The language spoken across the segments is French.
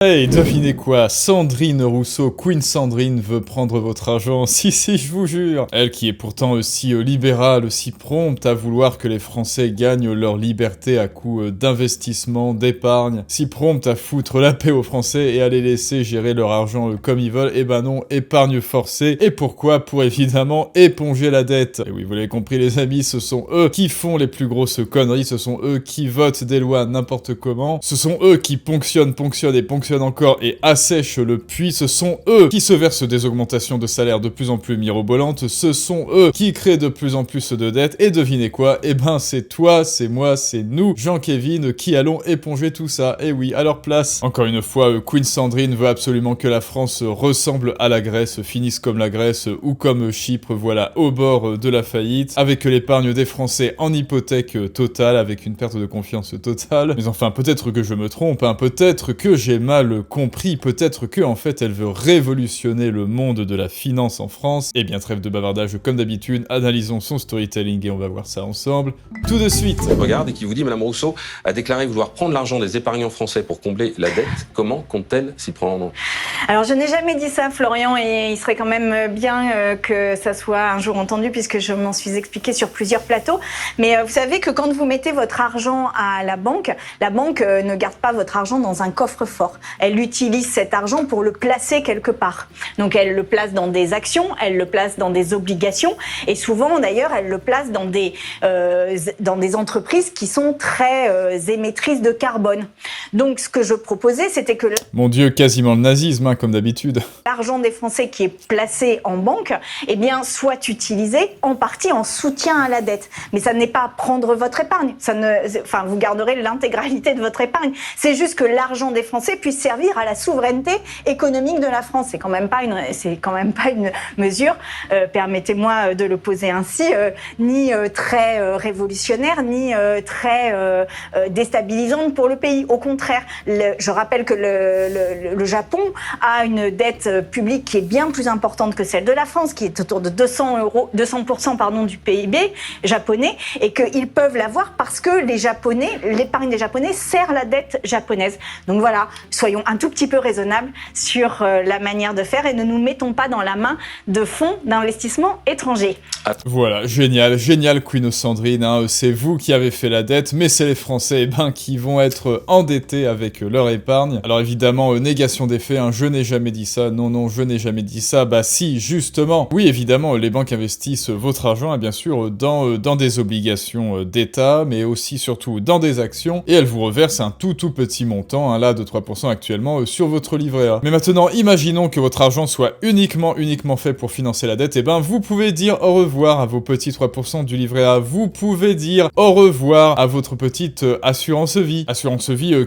Hey, devinez quoi? Sandrine Rousseau, Queen Sandrine, veut prendre votre argent. Si, je vous jure. Elle qui est pourtant aussi libérale, aussi prompte à vouloir que les Français gagnent leur liberté à coup d'investissement, d'épargne, si prompte à foutre la paix aux Français et à les laisser gérer leur argent comme ils veulent. Eh ben non, épargne forcée. Et pourquoi? Pour évidemment éponger la dette. Et oui, vous l'avez compris les amis, ce sont eux qui font les plus grosses conneries, ce sont eux qui votent des lois n'importe comment, ce sont eux qui ponctionnent encore et assèchent le puits, ce sont eux qui se versent des augmentations de salaire de plus en plus mirobolantes, ce sont eux qui créent de plus en plus de dettes, et devinez quoi? Eh ben c'est toi, c'est moi, c'est nous, Jean-Kévin, qui allons éponger tout ça, et oui, à leur place. Encore une fois, Queen Sandrine veut absolument que la France ressemble à la Grèce, finisse comme la Grèce ou comme Chypre, voilà, au bord de la faillite, avec l'épargne des Français en hypothèque totale, avec une perte de confiance totale. Mais enfin, peut-être que je me trompe, hein, peut-être que j'ai mal compris, peut-être que en fait elle veut révolutionner le monde de la finance en France. Et bien trêve de bavardage comme d'habitude, analysons son storytelling et on va voir ça ensemble tout de suite. Regarde et qui vous dit Madame Rousseau a déclaré vouloir prendre l'argent des épargnants français pour combler la dette. Comment compte-t-elle s'y prendre? Alors je n'ai jamais dit ça, Florian, et il serait quand même bien que ça soit un jour entendu puisque je m'en suis expliqué sur plusieurs plateaux. Mais vous savez que quand vous mettez votre argent à la banque ne garde pas votre argent dans un coffre-fort. Elle utilise cet argent pour le placer quelque part. Donc elle le place dans des actions, elle le place dans des obligations, et souvent d'ailleurs elle le place dans des entreprises qui sont très émettrices de carbone. Donc ce que je proposais, c'était que mon Dieu, quasiment le nazisme, hein, comme d'habitude. L'argent des Français qui est placé en banque, eh bien, soit utilisé en partie en soutien à la dette. Mais ça n'est pas prendre votre épargne. Vous garderez l'intégralité de votre épargne. C'est juste que l'argent des Français puisse servir à la souveraineté économique de la France. C'est quand même pas une mesure, permettez-moi de le poser ainsi, ni très révolutionnaire, ni très déstabilisante pour le pays. Au contraire, je rappelle que le Japon a une dette publique qui est bien plus importante que celle de la France, qui est autour de 200% du PIB japonais, et qu'ils peuvent l'avoir parce que l'épargne des Japonais sert la dette japonaise. Donc voilà, soyons un tout petit peu raisonnables sur la manière de faire et ne nous mettons pas dans la main de fonds d'investissement étrangers. Voilà, génial Queen Sandrine, hein, c'est vous qui avez fait la dette, mais c'est les Français qui vont être endettés avec leur épargne. Alors évidemment, négation des faits, hein, je n'ai jamais dit ça, non, je n'ai jamais dit ça, bah si, justement. Oui, évidemment, les banques investissent votre argent, bien sûr, dans des obligations d'État, mais aussi, surtout, dans des actions, et elles vous reversent un tout petit montant, hein, là, de 3% actuellement, sur votre livret A. Mais maintenant, imaginons que votre argent soit uniquement fait pour financer la dette, et ben, vous pouvez dire au revoir à vos petits 3% du livret A, vous pouvez dire au revoir à votre petite assurance vie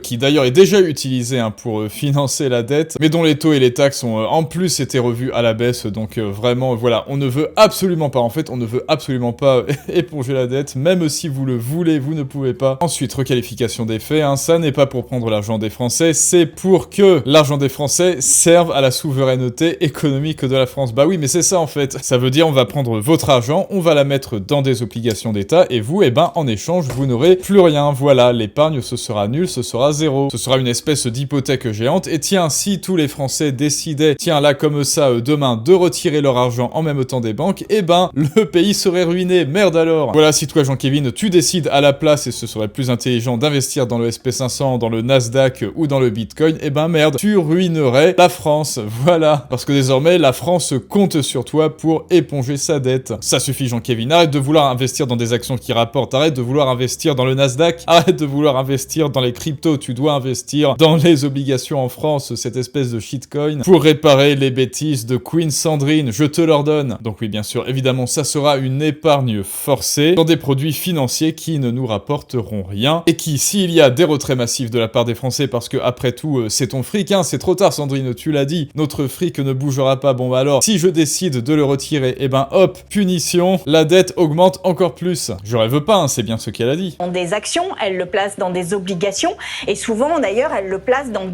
qui d'ailleurs est déjà utilisée, hein, pour financer la dette, mais dont les taux et les taxes ont en plus été revus à la baisse, donc vraiment, voilà, on ne veut absolument pas éponger la dette, même si vous le voulez, vous ne pouvez pas. Ensuite, requalification des faits, hein, ça n'est pas pour prendre l'argent des Français, c'est pour que l'argent des Français serve à la souveraineté économique de la France. Bah oui, mais c'est ça en fait, ça veut dire on va prendre votre argent, on va la mettre dans des obligations d'État, et vous, en échange, vous n'aurez plus rien, voilà, l'épargne, ce sera nul, ce sera zéro, ce sera une espèce d'hypothèque géante, et tiens, si tous les Français décidaient, tiens là comme ça, demain, de retirer leur argent en même temps des banques, le pays serait ruiné, merde alors. Voilà, si toi Jean-Kévin, tu décides à la place, et ce serait plus intelligent d'investir dans le SP500, dans le Nasdaq ou dans le Bitcoin, merde, tu ruinerais la France, voilà. Parce que désormais, la France compte sur toi pour éponger sa dette. Ça suffit Jean-Kévin, arrête de vouloir investir dans des actions qui rapportent, arrête de vouloir investir dans le Nasdaq, arrête de vouloir investir dans les cryptos, tu dois investir dans les obligations en France, cette espèce de shitcoin, pour réparer les bêtises de Queen Sandrine, je te l'ordonne. Donc oui, bien sûr, évidemment, ça sera une épargne forcée dans des produits financiers qui ne nous rapporteront rien, et qui, s'il y a des retraits massifs de la part des Français, parce que après tout, c'est ton fric, hein, c'est trop tard Sandrine, tu l'as dit, notre fric ne bougera pas, bon bah alors, si je décide de le retirer, hop, punition, la dette augmente encore plus. Je rêve pas, hein, c'est bien ce qu'elle a dit. Dans des actions, elle le place dans des obligations, et souvent d'ailleurs, elle le place dans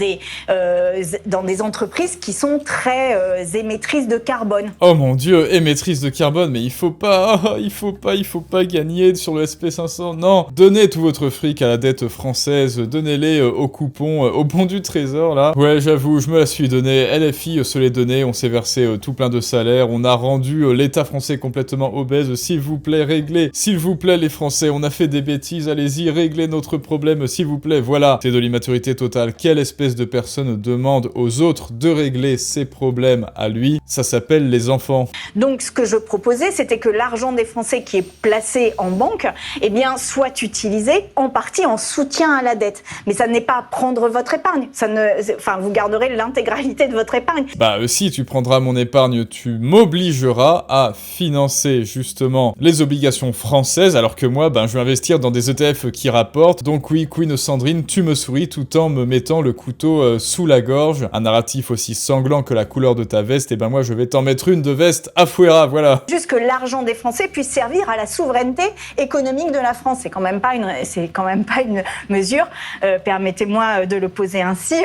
des entreprises qui sont très émettrices de carbone. Oh mon Dieu, émettrices de carbone, mais il faut pas gagner sur le SP500, non. Donnez tout votre fric à la dette française, donnez-les au coupon, au bon du trésor là. Ouais, j'avoue, je me la suis donnée, LFI se l'est donnée, on s'est versé tout plein de salaires, on a rendu l'État français complètement obèse, s'il vous plaît, réglez, s'il vous plaît les Français, on a fait des bêtises, allez-y, réglez notre problème, s'il vous plaît, voilà. C'est de l'immaturité totale, quelle espèce de personne demande aux autres de régler ses problèmes à lui? Ça s'appelle les enfants. Donc ce que je proposais, c'était que l'argent des Français qui est placé en banque, eh bien, soit utilisé en partie en soutien à la dette. Mais ça n'est pas prendre votre épargne. Vous garderez l'intégralité de votre épargne. Bah si tu prendras mon épargne, tu m'obligeras à financer justement les obligations françaises, alors que moi, je vais investir dans des ETF qui rapportent. Donc oui, Queen Sandrine, tu me souris tout en me mettant le couteau sous la gorge. Un narratif aussi sanglant que la couleur de ta veste, et moi je vais t'en mettre une de veste à Fouera, voilà. Juste que l'argent des Français puisse servir à la souveraineté économique de la France. C'est quand même pas une mesure, permettez-moi de le poser ainsi,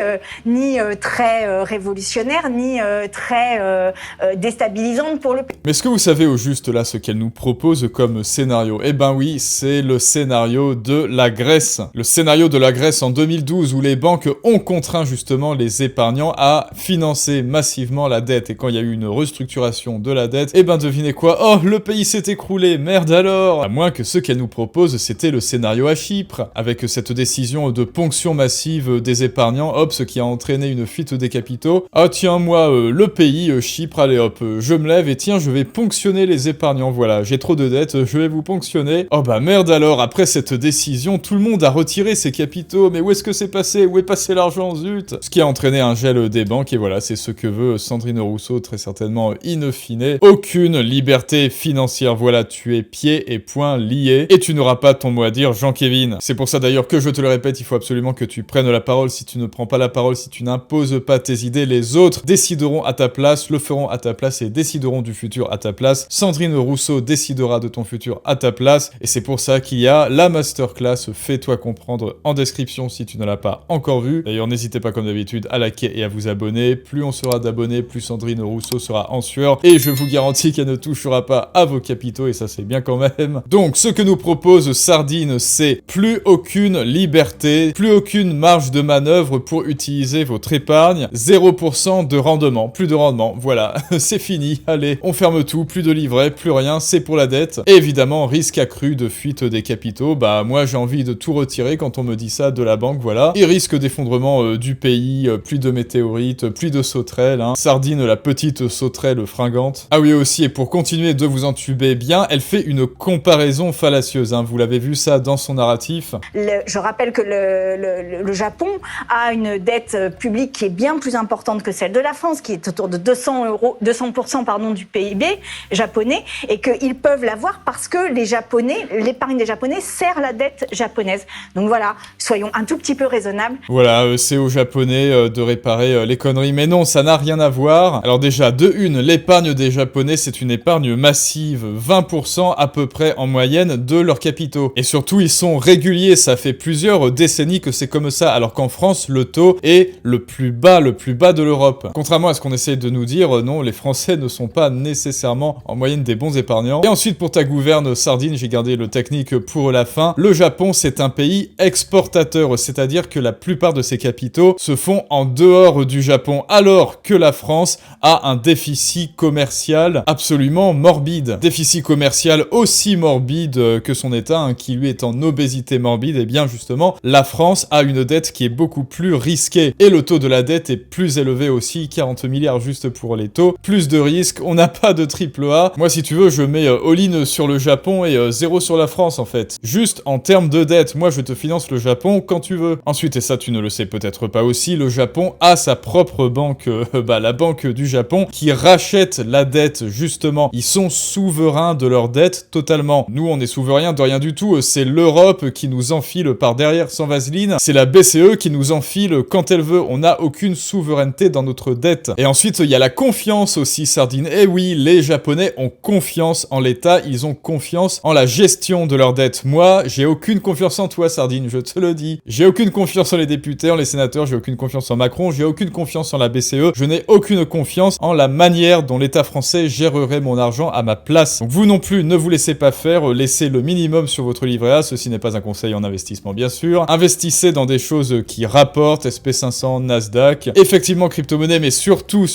ni très révolutionnaire, ni très déstabilisante pour le pays. Mais est-ce que vous savez au juste là ce qu'elle nous propose comme scénario? Eh ben oui, c'est le scénario de la Grèce. Le scénario de la Grèce en 2012 où les banques ont contraint justement les épargnants à financer massivement la dette. Et quand il y a eu une restructuration de la dette, devinez quoi? Oh, le pays s'est écroulé, merde alors! À moins que ce qu'elle nous propose, c'était le scénario à Chypre, avec cette décision de ponction massive des épargnants, hop, ce qui a entraîné une fuite des capitaux. Ah tiens, moi, le pays, Chypre, allez hop, je me lève et tiens, je vais ponctionner les épargnants, voilà, j'ai trop de dettes, je vais vous ponctionner. Oh bah merde alors, après cette décision, tout le monde a retiré ses capitaux, mais où est-ce que c'est passé? Où est passé l'argent, zut? Ce qui a entraîné un gel des banques, et voilà, c'est ce que veut Sandrine Rousseau, très certainement in fine. Aucune liberté financière, voilà, tu es pieds et poings liés, et tu n'auras pas ton mot à dire, Jean-Kévin. C'est pour ça d'ailleurs que je te le répète, il faut absolument que tu prennes la parole. Si tu ne prends pas la parole, si tu n'imposes pas tes idées, les autres décideront à ta place, le feront à ta place et décideront du futur à ta place. Sandrine Rousseau décidera de ton futur à ta place, et c'est pour ça qu'il y a la masterclass Fais-toi comprendre en description si tu ne l'as pas encore vue. D'ailleurs, n'hésitez pas comme d'habitude à liker et à vous abonner. Plus on sera d'abonnés, plus Sandrine Rousseau sera en sueur, et je vous garantis qu'elle ne touchera pas à vos capitaux, et ça c'est bien quand même. Donc, ce que nous propose Sardine, c'est plus aucune liberté, plus aucune marge de manœuvre pour utiliser votre épargne, 0% de rendement, plus de rendement, voilà, c'est fini, allez, on ferme tout, plus de livrets, plus rien, c'est pour la dette. Et évidemment, risque accru de fuite des capitaux, moi j'ai envie de tout retirer quand on me dit ça de la banque, voilà. Et risque d'effondrement du pays, pluie de météorites, pluie de sauterelles, Sardine la petite sauterelle fringante. Ah oui aussi, et pour continuer de vous entuber bien, elle fait une comparaison fallacieuse, vous l'avez vu ça dans son narratif. Je rappelle que le Japon a une dette publique qui est bien plus importante que celle de la France, qui est autour de 200% du PIB japonais, et qu'ils peuvent l'avoir parce que l'épargne des Japonais sert la dette japonaise. Donc voilà, soyons un tout petit peu raisonnables. Voilà, c'est aux Japonais de réparer les conneries, mais non, ça n'a rien à voir. Alors déjà, de une, l'épargne des Japonais, c'est une épargne massive, 20% à peu près en moyenne de leurs capitaux. Et surtout, ils sont réguliers, ça fait plusieurs décennies que c'est comme ça, alors qu'en France, le taux est le plus bas de l'Europe. Contrairement à ce qu'on essaie de nous dire, non, les Français ne sont pas nécessairement en moyenne des bons épargnants. Et ensuite, pour ta gouverne, Sardine, j'ai gardé le technique pour la fin. Le Japon, c'est un pays exportateur, c'est-à-dire que la plupart de ses capitaux se font en dehors du Japon, alors que la France a un déficit commercial absolument morbide. Déficit commercial aussi morbide que son État, qui lui est en obésité morbide. Et bien justement, la France a une dette qui est beaucoup plus risquée. Et le taux de la dette est plus élevé aussi, 40 milliards juste pour les taux. Plus de risques, on n'a pas de triple A. Moi, si tu veux, je mets all-in sur le Japon et 0 sur la France, en fait. Juste en termes de dette, moi, je te finance le Japon quand tu veux. Ensuite, et ça, tu ne le sais peut-être pas aussi, le Japon a sa propre banque, la banque du Japon, qui rachète la dette, justement. Ils sont souverains de leur dette totalement. Nous, on est souverains de rien du tout. C'est l'Europe qui nous enfile par derrière sans vaseline. C'est la BCE qui nous enfile quand elle veut. On n'a aucune souveraineté dans notre dette. Et ensuite, il y a la confiance aussi, Sardine. Et oui, les Japonais ont confiance en l'État. Ils ont confiance en la gestion de leur dette. Moi, j'ai aucune confiance en toi, Sardine, je te le dis. J'ai aucune confiance en les députés, en les sénateurs. J'ai aucune confiance en Macron. J'ai aucune confiance en la BCE. Je n'ai aucune confiance en la manière dont l'État français gérerait mon argent à ma place. Donc vous non plus, ne vous laissez pas faire. Laissez le minimum sur votre livret A. Ceci n'est pas un conseil en investissement, bien sûr. Investissez dans des choses qui rapportent. forte, SP500, Nasdaq. Effectivement, crypto-monnaie, mais surtout,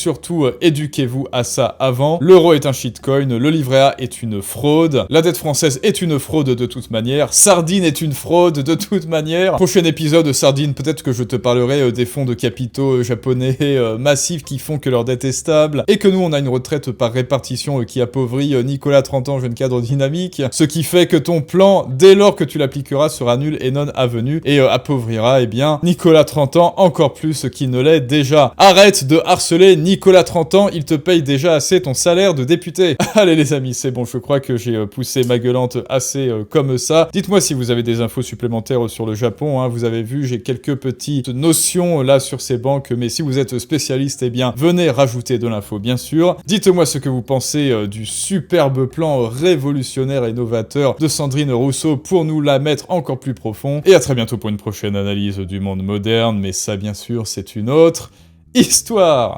éduquez-vous à ça avant. L'euro est un shitcoin, le livret A est une fraude, la dette française est une fraude de toute manière, Sardine est une fraude de toute manière. Prochain épisode, Sardine, peut-être que je te parlerai des fonds de capitaux japonais massifs qui font que leur dette est stable, et que nous, on a une retraite par répartition qui appauvrit Nicolas 30 ans, jeune cadre dynamique, ce qui fait que ton plan, dès lors que tu l'appliqueras, sera nul et non avenu, et appauvrira, eh bien, Nicolas 30 ans encore plus qu'il ne l'est déjà. Arrête de harceler Nicolas 30 ans, il te paye déjà assez ton salaire de député. Allez les amis, c'est bon, je crois que j'ai poussé ma gueulante assez comme ça. Dites-moi si vous avez des infos supplémentaires sur le Japon, hein. Vous avez vu, j'ai quelques petites notions là sur ces banques, mais si vous êtes spécialiste, eh bien, venez rajouter de l'info, bien sûr. Dites-moi ce que vous pensez du superbe plan révolutionnaire et novateur de Sandrine Rousseau pour nous la mettre encore plus profond. Et à très bientôt pour une prochaine analyse du monde moderne, mais ça, bien sûr, c'est une autre histoire.